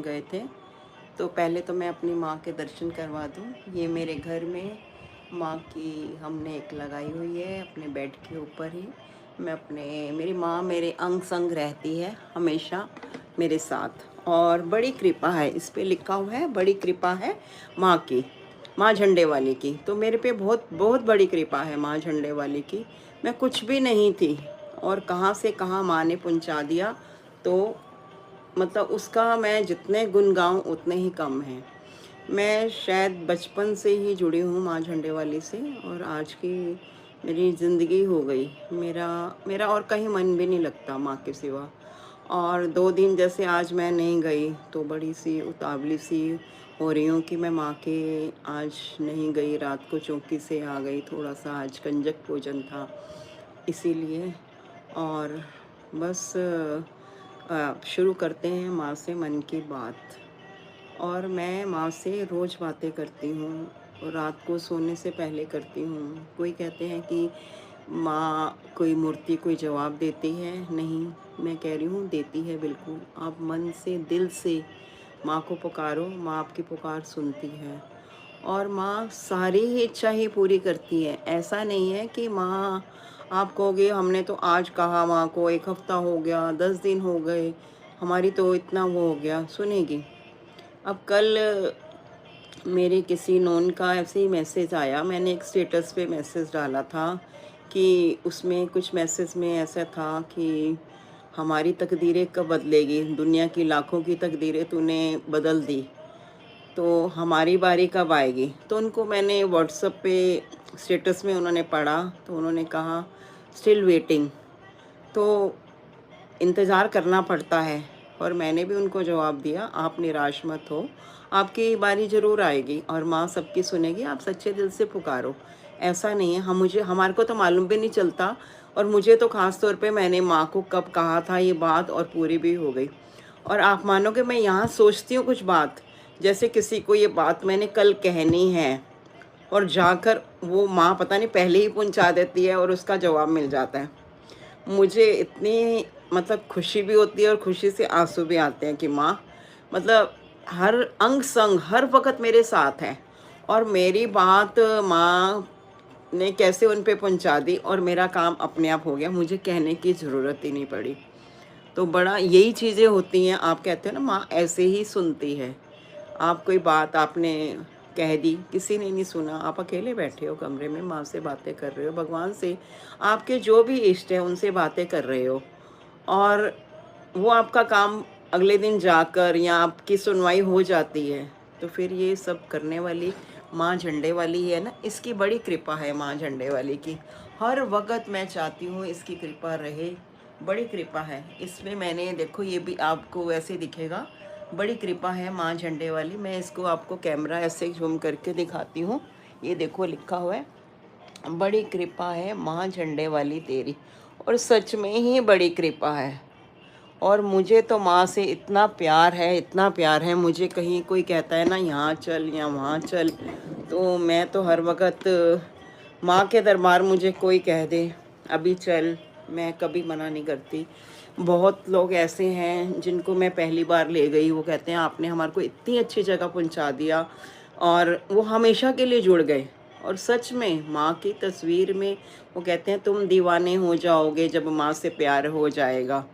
गए थे। तो पहले तो मैं अपनी माँ के दर्शन करवा दूँ। ये मेरे घर में माँ की हमने एक लगाई हुई है अपने बेड के ऊपर ही। मेरी माँ मेरे अंग संग रहती है हमेशा मेरे साथ, और बड़ी कृपा है, इस पे लिखा हुआ है बड़ी कृपा है माँ की, माँ झंडे वाली की। तो मेरे पे बहुत बहुत बड़ी कृपा है माँ झंडे वाली की। मैं कुछ भी नहीं थी और कहाँ से कहाँ माँ ने पहुँचा दिया। तो मतलब उसका मैं जितने गुण गाऊँ उतने ही कम हैं। मैं शायद बचपन से ही जुड़ी हूँ माँ झंडे वाली से, और आज की मेरी ज़िंदगी हो गई। मेरा मेरा और कहीं मन भी नहीं लगता माँ के सिवा। और 2 दिन जैसे आज मैं नहीं गई तो बड़ी सी उतावली सी हो रही हूँ कि मैं माँ के आज नहीं गई, रात को चौकी से आ गई। थोड़ा-सा आज कंजक भोजन था इसीलिए। और बस शुरू करते हैं माँ से मन की बात। और मैं माँ से रोज़ बातें करती हूँ और रात को सोने से पहले करती हूँ। कोई कहते हैं कि माँ कोई मूर्ति कोई जवाब देती है, नहीं, मैं कह रही हूँ देती है बिल्कुल। आप मन से दिल से माँ को पुकारो, माँ आपकी पुकार सुनती है। और माँ सारी ही इच्छा ही पूरी करती है। ऐसा नहीं है कि माँ, आप कहोगे हमने तो आज कहा माँ को, 1 हफ्ता हो गया, 10 दिन हो गए, हमारी तो इतना वो हो गया, सुनेगी। अब कल मेरे किसी नोन का ऐसे ही मैसेज आया। मैंने एक स्टेटस पे मैसेज डाला था कि उसमें कुछ मैसेज में ऐसा था कि हमारी तकदीरें कब बदलेगी, दुनिया की लाखों की तकदीरें तूने बदल दी, तो हमारी बारी कब आएगी। तो उनको मैंने व्हाट्सएप पे स्टेटस में उन्होंने पढ़ा तो उन्होंने कहा स्टिल वेटिंग। तो इंतज़ार करना पड़ता है। और मैंने भी उनको जवाब दिया, आप निराश मत हो, आपकी बारी ज़रूर आएगी और माँ सबकी सुनेगी, आप सच्चे दिल से पुकारो। ऐसा नहीं है, हमारे को तो मालूम भी नहीं चलता। और मुझे तो ख़ास तौर पे मैंने माँ को कब कहा था ये बात और पूरी भी हो गई। और आप मानोगे मैं यहाँ सोचती हूँ कुछ बात, जैसे किसी को ये बात मैंने कल कहनी है और जाकर वो माँ पता नहीं पहले ही पहुँचा देती है और उसका जवाब मिल जाता है। मुझे इतनी मतलब खुशी भी होती है और खुशी से आंसू भी आते हैं कि माँ मतलब हर अंग संग हर वक़्त मेरे साथ है। और मेरी बात माँ ने कैसे उन पे पहुँचा दी और मेरा काम अपने आप हो गया, मुझे कहने की ज़रूरत ही नहीं पड़ी। तो बड़ा यही चीज़ें होती हैं, आप कहते हो ना माँ ऐसे ही सुनती है। आप कोई बात आपने कह दी, किसी ने नहीं सुना, आप अकेले बैठे हो कमरे में, माँ से बातें कर रहे हो, भगवान से, आपके जो भी इष्ट हैं उनसे बातें कर रहे हो। और वो आपका काम अगले दिन जाकर या आपकी सुनवाई हो जाती है। तो फिर ये सब करने वाली माँ झंडे वाली है ना, इसकी बड़ी कृपा है माँ झंडे वाली की। हर वक़्त मैं चाहती हूँ इसकी कृपा रहे, बड़ी कृपा है। इसमें मैंने देखो ये भी आपको वैसे दिखेगा, बड़ी कृपा है माँ झंडे वाली। मैं इसको आपको कैमरा ऐसे ज़ूम करके दिखाती हूँ। ये देखो लिखा हुआ है, बड़ी कृपा है माँ झंडे वाली तेरी। और सच में ही बड़ी कृपा है। और मुझे तो माँ से इतना प्यार है, इतना प्यार है। मुझे कहीं कोई कहता है ना यहाँ चल या वहाँ चल, तो मैं तो हर वक़्त माँ के दरबार, मुझे कोई कह दे अभी चल, मैं कभी मना नहीं करती। बहुत लोग ऐसे हैं जिनको मैं पहली बार ले गई, वो कहते हैं आपने हमारे को इतनी अच्छी जगह पहुँचा दिया, और वो हमेशा के लिए जुड़ गए। और सच में माँ की तस्वीर में वो कहते हैं तुम दीवाने हो जाओगे जब माँ से प्यार हो जाएगा।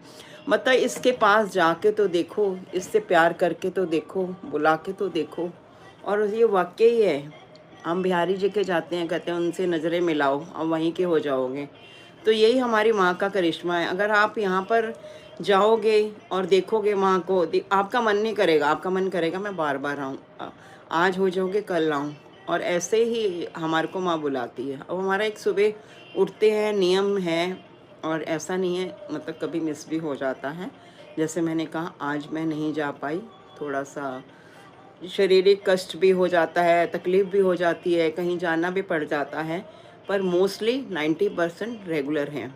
मतलब इसके पास जाके तो देखो, इससे प्यार करके तो देखो, बुला के तो देखो। और ये वाक़ई है, हम बिहारी जी के जाते हैं, कहते हैं उनसे नज़रें मिलाओ और वहीं के हो जाओगे। तो यही हमारी माँ का करिश्मा है। अगर आप यहाँ पर जाओगे और देखोगे माँ को, आपका मन नहीं करेगा, आपका मन करेगा मैं बार-बार आऊँ। आज हो जाओगे कल आऊँ। और ऐसे ही हमारे को माँ बुलाती है। अब हमारा एक सुबह उठते हैं नियम है, और ऐसा नहीं है मतलब कभी मिस भी हो जाता है। जैसे मैंने कहा आज मैं नहीं जा पाई, थोड़ा-सा शारीरिक कष्ट भी हो जाता है, तकलीफ़ भी हो जाती है, कहीं जाना भी पड़ जाता है, पर मोस्टली 90% रेगुलर हैं।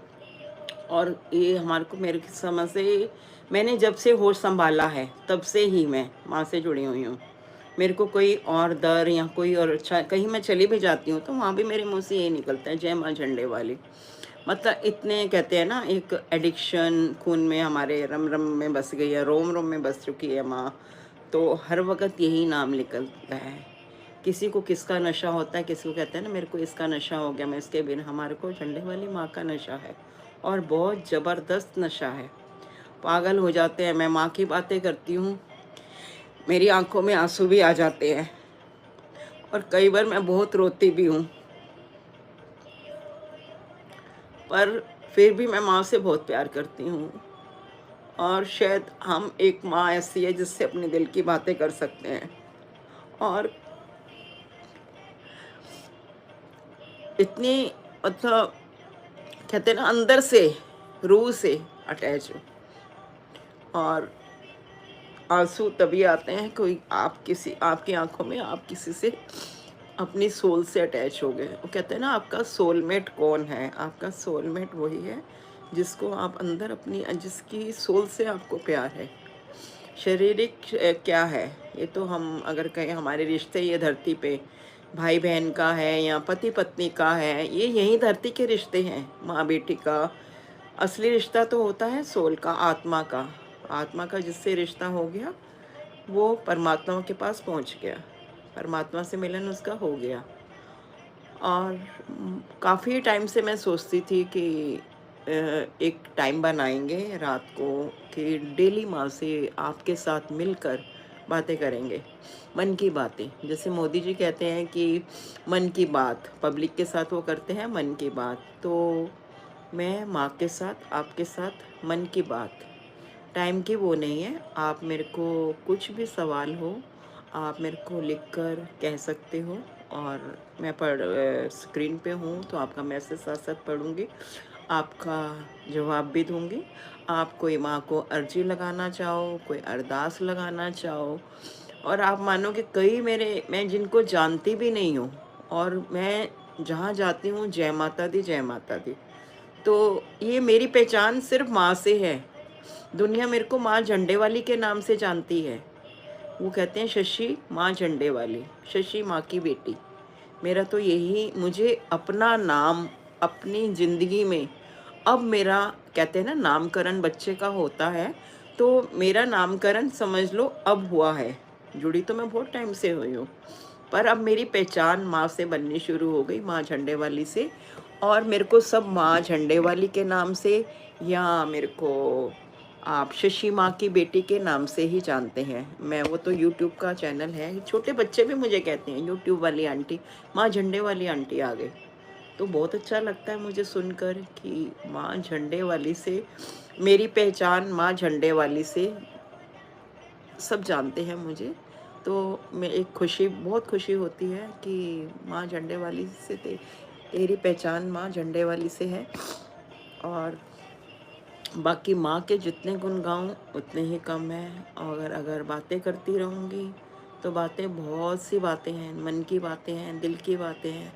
और ये हमारे को मेरे समझ से मैंने जब से होश संभाला है, तब से ही मैं माँ से जुड़ी हुई हूँ। मेरे को कोई और डर या कोई और अच्छा, कहीं मैं चली भी जाती हूँ, तो वहाँ भी मेरे मुँह से यही निकलता है, जय माँ झंडे वाली। मतलब इतने कहते हैं ना, एक एडिक्शन खून में हमारे रम-रम में बस गई है, रोम-रोम में बस चुकी है माँ। तो हर वक़्त यही नाम निकलता है। किसी को किसका नशा होता है, किसी को कहते हैं ना मेरे को इसका नशा हो गया, मैं इसके बिना, हमारे को झंडे वाली माँ का नशा है और बहुत ज़बरदस्त नशा है। पागल हो जाते हैं। मैं माँ की बातें करती हूँ, मेरी आँखों में आँसू भी आ जाते हैं और कई बार मैं बहुत रोती भी हूँ। पर फिर भी मैं माँ से बहुत प्यार करती हूँ और शायद हम एक माँ ऐसी है जिससे अपने दिल की बातें कर सकते हैं और इतनी, मतलब कहते हैं ना, अंदर से, रूह से अटैच हूँ। और आंसू तभी आते हैं कोई, आप किसी, आपकी आंखों में आप किसी से अपनी सोल से अटैच हो गए। वो कहते हैं ना, आपका सोलमेट कौन है? आपका सोलमेट वही है जिसको आप अंदर अपनी, जिसकी सोल से आपको प्यार है। शारीरिक क्या है, ये तो हम अगर कहें हमारे रिश्ते ये धरती पे भाई बहन का है या पति पत्नी का है, ये यही धरती के रिश्ते हैं, माँ बेटी का। असली रिश्ता तो होता है सोल का, आत्मा का। आत्मा का जिससे रिश्ता हो गया वो परमात्मा के पास पहुंच गया, परमात्मा से मिलन उसका हो गया। और काफ़ी टाइम से मैं सोचती थी कि एक टाइम बनाएंगे रात को कि डेली माँ से आपके साथ मिलकर बातें करेंगे, मन की बातें। जैसे मोदी जी कहते हैं कि मन की बात, पब्लिक के साथ वो करते हैं मन की बात, तो मैं माँ के साथ, आपके साथ मन की बात, टाइम की वो नहीं है। आप मेरे को कुछ भी सवाल हो, आप मेरे को लिख कर कह सकते हो और मैं स्क्रीन पे हूँ तो आपका मैसेज साथ साथ पढ़ूँगी, आपका जवाब भी दूँगी। आप कोई माँ को अर्जी लगाना चाहो, कोई अरदास लगाना चाहो, और आप मानोगे कई मेरे, मैं जिनको जानती भी नहीं हूँ और मैं जहाँ जाती हूँ जय माता दी, जय माता दी। तो ये मेरी पहचान सिर्फ माँ से है। दुनिया मेरे को माँ झंडे वाली के नाम से जानती है। वो कहते हैं शशि माँ झंडे वाली, शशि माँ की बेटी। मेरा तो यही, मुझे अपना नाम अपनी ज़िंदगी में, अब मेरा, कहते हैं ना नामकरण बच्चे का होता है, तो मेरा नामकरण समझ लो अब हुआ है। जुड़ी तो मैं बहुत टाइम से हुई हूँ, पर अब मेरी पहचान माँ से बननी शुरू हो गई, माँ झंडे वाली से। और मेरे को सब माँ झंडे वाली के नाम से, या मेरे को आप शशि माँ की बेटी के नाम से ही जानते हैं। मैं, वो तो यूट्यूब का चैनल है, छोटे बच्चे भी मुझे कहते हैं यूट्यूब वाली आंटी, माँ झंडे वाली आंटी आ गई। तो बहुत अच्छा लगता है मुझे सुनकर कि माँ झंडे वाली से मेरी पहचान, माँ झंडे वाली से सब जानते हैं मुझे। तो मैं एक खुशी, बहुत खुशी होती है कि माँ झंडे वाली से तेरी पहचान माँ झंडे वाली से है। और बाकी माँ के जितने गुण गाऊँ उतने ही कम है। और अगर बातें करती रहूँगी तो बातें, बहुत सी बातें हैं, मन की बातें हैं, दिल की बातें हैं,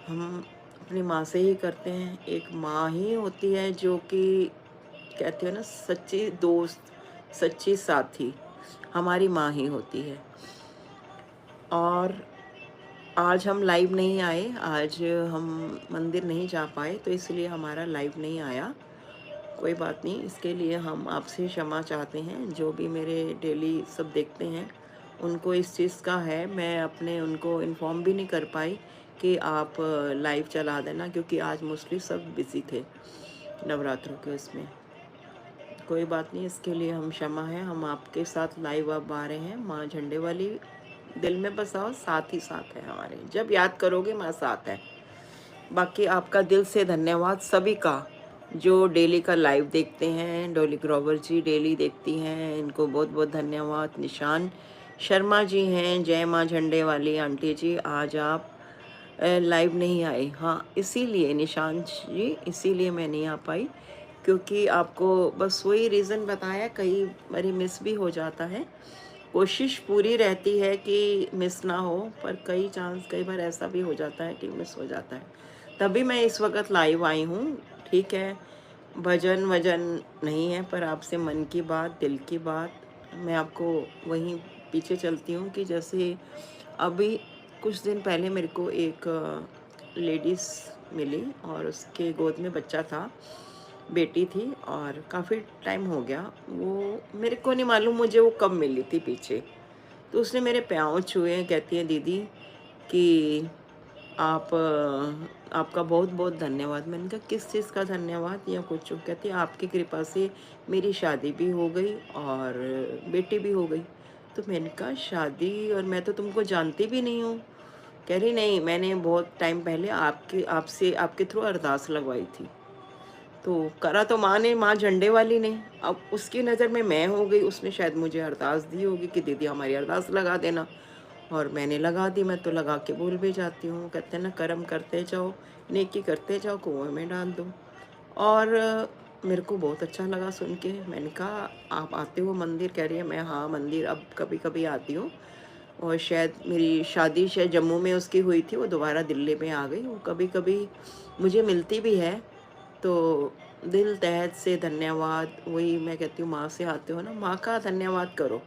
हम अपनी माँ से ही करते हैं। एक माँ ही होती है जो कि, कहते हो ना, सच्ची दोस्त, सच्ची साथी, हमारी माँ ही होती है। और आज हम लाइव नहीं आए, आज हम मंदिर नहीं जा पाए, तो इसलिए हमारा लाइव नहीं आया। कोई बात नहीं, इसके लिए हम आपसे क्षमा चाहते हैं। जो भी मेरे डेली सब देखते हैं उनको इस चीज़ का है, मैं अपने उनको इन्फॉर्म भी नहीं कर पाई कि आप लाइव चला देना, क्योंकि आज मोस्टली सब बिज़ी थे नवरात्रों के उसमें। कोई बात नहीं, इसके लिए हम क्षमा है। हम आपके साथ लाइव अब आ रहे हैं। माँ झंडे वाली दिल में बसाओ, साथ ही साथ है हमारे, जब याद करोगे माँ साथ है। बाकी आपका दिल से धन्यवाद सभी का जो डेली का लाइव देखते हैं। डोली ग्रोवर जी डेली देखती हैं, इनको बहुत बहुत धन्यवाद। निशान शर्मा जी हैं, जय माँ झंडे वाली आंटी जी, आज आप लाइव नहीं आए। हाँ, इसीलिए निशान जी, इसीलिए मैं नहीं आ पाई, क्योंकि आपको बस वही रीज़न बताया, कई बारी मिस भी हो जाता है। कोशिश पूरी रहती है कि मिस ना हो, पर कई बार ऐसा भी हो जाता है कि मिस हो जाता है। तभी मैं इस वक्त लाइव आई हूँ। ठीक है, भजन वजन नहीं है, पर आपसे मन की बात, दिल की बात, मैं आपको वहीं पीछे चलती हूँ कि जैसे अभी कुछ दिन पहले मेरे को एक लेडीज़ मिली और उसके गोद में बच्चा था। बेटी थी और काफ़ी टाइम हो गया, वो मेरे को नहीं मालूम मुझे वो कब मिली थी पीछे। तो उसने मेरे पाँव छुए, कहती है दीदी कि आप आपका बहुत बहुत धन्यवाद। मैंने कहा किस चीज़ का धन्यवाद या कुछ? वो कहती है आपकी कृपा से मेरी शादी भी हो गई और बेटी भी हो गई। तो मैंने कहा शादी, और मैं तो तुमको जानती भी नहीं हूँ। कह रही नहीं, मैंने बहुत टाइम पहले आपके आपसे आपके थ्रू अरदास लगवाई थी। तो करा तो माँ ने, माँ झंडे वाली ने। अब उसकी नज़र में मैं हो गई, उसने शायद मुझे अरदास दी होगी कि दीदी हमारी अरदास लगा देना, और मैंने लगा दी। मैं तो लगा के भूल भी जाती हूँ। कहते हैं ना, कर्म करते जाओ, नेकी करते जाओ, कुएं में डाल दो। और मेरे को बहुत अच्छा लगा सुन के। मैंने कहा आप आते हो मंदिर? कह रही है मैं हाँ मंदिर अब कभी कभी आती हूँ, और शायद मेरी शादी शायद जम्मू में उसकी हुई थी, वो दोबारा दिल्ली में आ गई, वो कभी कभी मुझे मिलती भी है। तो दिल तहे से धन्यवाद। वही मैं कहती हूँ, माँ से आते हो ना, माँ का धन्यवाद करो,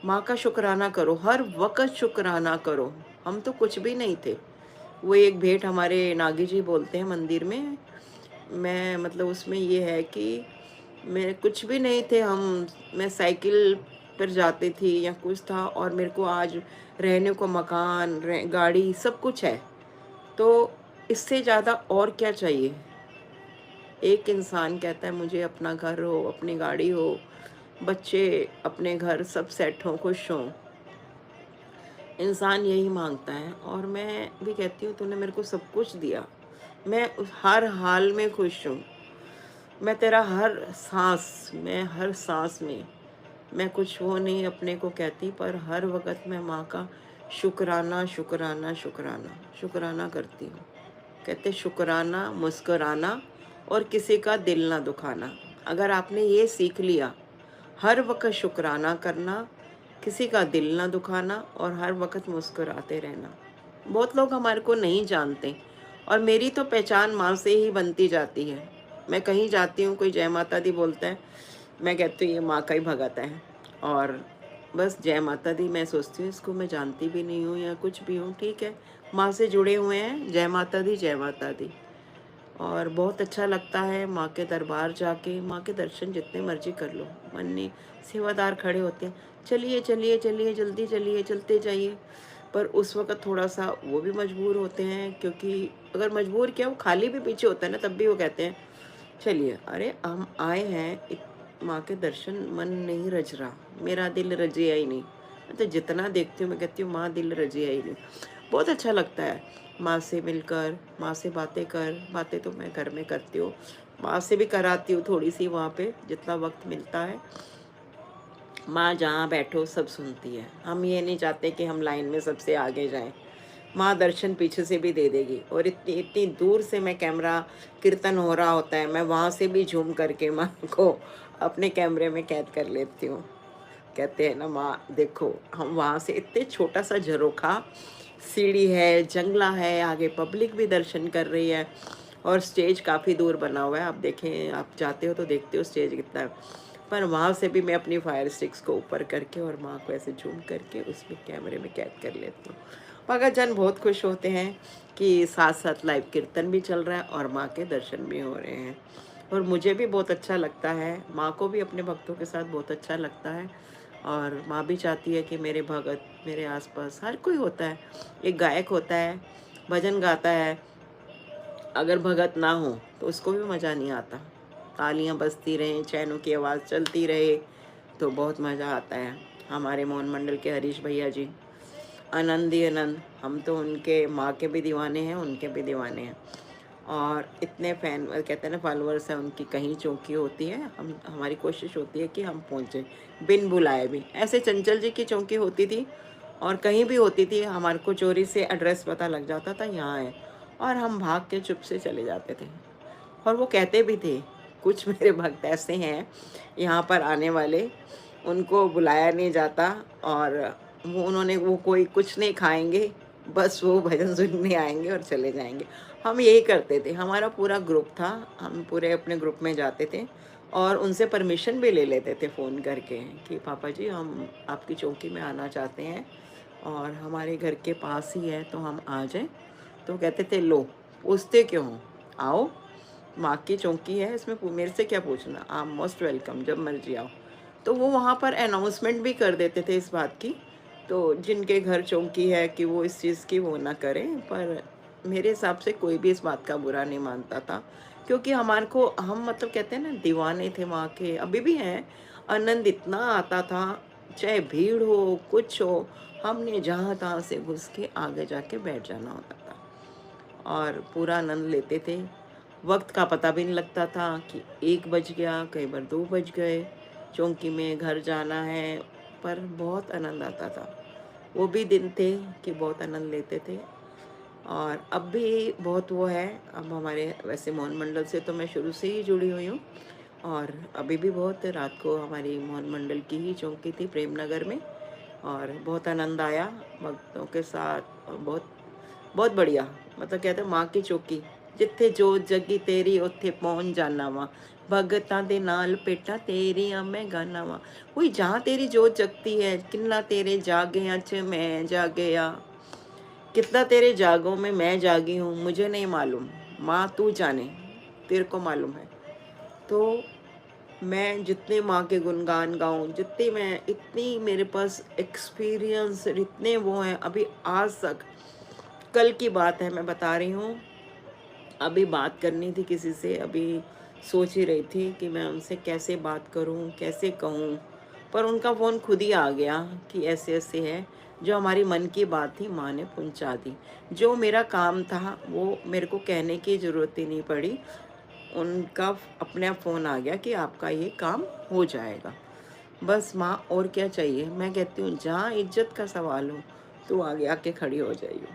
माँ का शुक्राना करो, हर वक़्त शुक्राना करो। हम तो कुछ भी नहीं थे। वो एक भेंट हमारे नागी जी बोलते हैं मंदिर में, मैं मतलब उसमें ये है कि मैं कुछ भी नहीं थे हम। मैं साइकिल पर जाती थी या कुछ था, और मेरे को आज रहने को मकान, गाड़ी सब कुछ है। तो इससे ज़्यादा और क्या चाहिए? एक इंसान कहता है मुझे अपना घर हो, अपनी गाड़ी हो, बच्चे अपने घर सब सेट हों, खुश हों। इंसान यही मांगता है, और मैं भी कहती हूँ तूने मेरे को सब कुछ दिया, मैं हर हाल में खुश हूँ। मैं तेरा हर सांस, मैं हर सांस में, मैं कुछ वो नहीं अपने को कहती, पर हर वक़्त मैं माँ का शुक्राना शुक्राना शुक्राना शुक्राना करती हूँ। कहते शुक्राना मुस्कुराना और किसी का दिल ना दुखाना। अगर आपने ये सीख लिया, हर वक़्त शुक्राना करना, किसी का दिल ना दुखाना और हर वक़्त मुस्कुराते रहना। बहुत लोग हमारे को नहीं जानते, और मेरी तो पहचान माँ से ही बनती जाती है। मैं कहीं जाती हूँ, कोई जय माता दी बोलता है, मैं कहती हूँ ये माँ का ही भगत है, और बस जय माता दी। मैं सोचती हूँ इसको मैं जानती भी नहीं हूँ या कुछ भी हूँ, ठीक है, माँ से जुड़े हुए हैं, जय माता दी, जय माता दी। और बहुत अच्छा लगता है माँ के दरबार जाके। माँ के दर्शन जितने मर्जी कर लो, मन ने सेवादार खड़े होते हैं, चलिए चलिए चलिए, जल्दी चलिए, चलते जाइए। पर उस वक़्त थोड़ा-सा वो भी मजबूर होते हैं, क्योंकि अगर मजबूर क्या, वो खाली भी पीछे होता है ना, तब भी वो कहते हैं चलिए। अरे हम आए हैं माँ के दर्शन, मन नहीं रज रहा, मेरा दिल रजिया ही नहीं। मैं तो जितना देखती हूँ मैं कहती हूँ माँ दिल रजिया ही नहीं। बहुत अच्छा लगता है माँ से मिलकर, माँ से बातें कर, बातें तो मैं घर में करती हूँ, माँ से भी कराती हूँ थोड़ी सी वहाँ पे जितना वक्त मिलता है। माँ जहाँ बैठो सब सुनती है। हम ये नहीं चाहते कि हम लाइन में सबसे आगे जाएं। माँ दर्शन पीछे से भी दे देगी, और इतनी इतनी दूर से मैं कैमरा, कीर्तन हो रहा होता है, मैं वहाँ से भी झूम करके माँ को अपने कैमरे में कैद कर लेती हूँ। कहते हैं ना माँ देखो, हम वहाँ से इतने छोटा सा झरोखा, सीढ़ी है, जंगला है, आगे पब्लिक भी दर्शन कर रही है, और स्टेज काफ़ी दूर बना हुआ है। आप देखें, आप जाते हो तो देखते हो स्टेज कितना है। पर वहाँ से भी मैं अपनी फायर स्टिक्स को ऊपर करके और माँ को ऐसे झूम करके उसमें कैमरे में कैद कर लेती हूँ। भगत जन बहुत खुश होते हैं कि साथ साथ लाइव कीर्तन भी चल रहा है और माँ के दर्शन भी हो रहे हैं, और मुझे भी बहुत अच्छा लगता है, माँ को भी अपने भक्तों के साथ बहुत अच्छा लगता है। और माँ भी चाहती है कि मेरे भगत, मेरे आसपास हर कोई होता है, एक गायक होता है, भजन गाता है, अगर भगत ना हो तो उसको भी मज़ा नहीं आता। तालियां बजती रहें, चैनों की आवाज़ चलती रहे, तो बहुत मज़ा आता है। हमारे मोहन मंडल के हरीश भैया जी आनंद ही आनंद, हम तो उनके माँ के भी दीवाने हैं, उनके भी दीवाने हैं, और इतने फैन कहते हैं ना फॉलोअर्स हैं उनकी, कहीं चौकी होती है, हम हमारी कोशिश होती है कि हम पहुँचें बिन बुलाए भी। ऐसे चंचल जी की चौकी होती थी, और कहीं भी होती थी, हमारे को चोरी से एड्रेस पता लग जाता था यहाँ है, और हम भाग के चुप से चले जाते थे। और वो कहते भी थे, कुछ मेरे भक्त ऐसे हैं यहाँ पर आने वाले, उनको बुलाया नहीं जाता, और वो कोई कुछ नहीं खाएंगे, बस वो भजन सुनने आएंगे और चले जाएंगे। हम यही करते थे, हमारा पूरा ग्रुप था, हम पूरे अपने ग्रुप में जाते थे, और उनसे परमिशन भी ले लेते थे फ़ोन करके कि पापा जी हम आपकी चौकी में आना चाहते हैं, और हमारे घर के पास ही है, तो हम आ जाएं। तो कहते थे लो, पूछते क्यों हो, आओ, माँ की चौकी है, इसमें मेरे से क्या पूछना, आप मोस्ट वेलकम, जब मर्जी आओ। तो वो वहाँ पर अनाउंसमेंट भी कर देते थे इस बात की, तो जिनके घर चौकी है कि वो इस चीज़ की वो ना करें, पर मेरे हिसाब से कोई भी इस बात का बुरा नहीं मानता था, क्योंकि हमारे को हम मतलब कहते हैं ना दीवाने थे वहाँ के, अभी भी हैं। आनंद इतना आता था, चाहे भीड़ हो कुछ हो, हमने जहाँ तहाँ से घुस के आगे जाके बैठ जाना होता था और पूरा आनंद लेते थे। वक्त का पता भी नहीं लगता था कि 1 बज गया, कई बार 2 बज गए, चौकी में घर जाना है, पर बहुत आनंद आता था। वो भी दिन थे कि बहुत आनंद लेते थे। और अब भी बहुत वो है, अब हमारे वैसे मोहन मंडल से तो मैं शुरू से ही जुड़ी हुई हूँ, और अभी भी बहुत रात को हमारी मोहन मंडल की ही चौकी थी प्रेम नगर में, और बहुत आनंद आया भक्तों के साथ, और बहुत बहुत बढ़िया। मतलब कहते माँ की चौकी, जिथे जोत जगी तेरी उत्थे पहुंच जाना वा, भगतां दे नाल पेटा तेरियां मैं गाना वा। वही जहाँ तेरी जोत जगती है, किन्ना तेरे जागया च मैं जागया, कितना तेरे जागों में मैं जागी हूँ मुझे नहीं मालूम, माँ तू जाने, तेरे को मालूम है। तो मैं जितने माँ के गुणगान गाऊं, जितने मैं, इतनी मेरे पास एक्सपीरियंस, इतने वो हैं अभी आज तक। कल की बात है मैं बता रही हूँ, अभी बात करनी थी किसी से, अभी सोच ही रही थी कि मैं उनसे कैसे बात करूं, कैसे कहूं, पर उनका फ़ोन खुद ही आ गया कि ऐसे ऐसे है। जो हमारी मन की बात थी माँ ने पहुंचा दी, जो मेरा काम था वो मेरे को कहने की ज़रूरत ही नहीं पड़ी, उनका अपने आप फ़ोन आ गया कि आपका ये काम हो जाएगा। बस माँ, और क्या चाहिए। मैं कहती हूँ जहाँ इज्जत का सवाल हो, तू आगे आके खड़ी हो जाइए,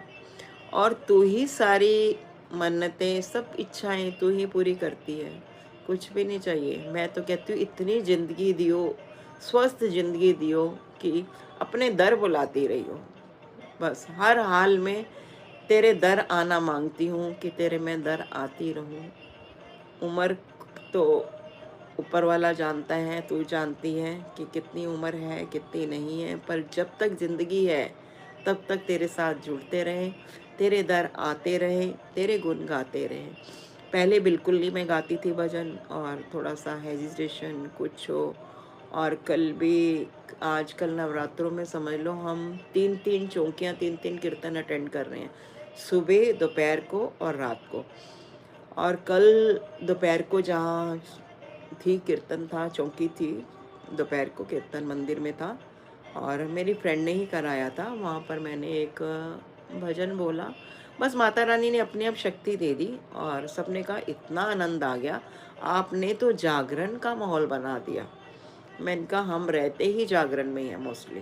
और तू ही सारी मन्नतें, सब इच्छाएं तू ही पूरी करती है, कुछ भी नहीं चाहिए। मैं तो कहती हूँ इतनी ज़िंदगी दियो, स्वस्थ ज़िंदगी दियो कि अपने दर बुलाती रही हो। बस हर हाल में तेरे दर आना मांगती हूँ कि तेरे मैं दर आती रहूँ। उम्र तो ऊपर वाला जानता है, तू जानती है कि कितनी उम्र है कितनी नहीं है, पर जब तक ज़िंदगी है तब तक तेरे साथ जुड़ते रहे, तेरे दर आते रहे, तेरे गुण गाते रहे। पहले बिल्कुल नहीं मैं गाती थी भजन, और थोड़ा सा हेजिटेशन कुछ हो। और कल भी, आजकल नवरात्रों में समझ लो हम 3-3 चौकियाँ, 3-3 कीर्तन अटेंड कर रहे हैं, सुबह, दोपहर को और रात को। और कल दोपहर को जहाँ थी कीर्तन था, चौकी थी, दोपहर को कीर्तन मंदिर में था, और मेरी फ्रेंड ने ही कराया था। वहाँ पर मैंने एक भजन बोला, बस माता रानी ने अपने आप शक्ति दे दी, और सबने कहा इतना आनंद आ गया, आपने तो जागरण का माहौल बना दिया। मैंने कहा हम रहते ही जागरण में ही हैं मोस्टली।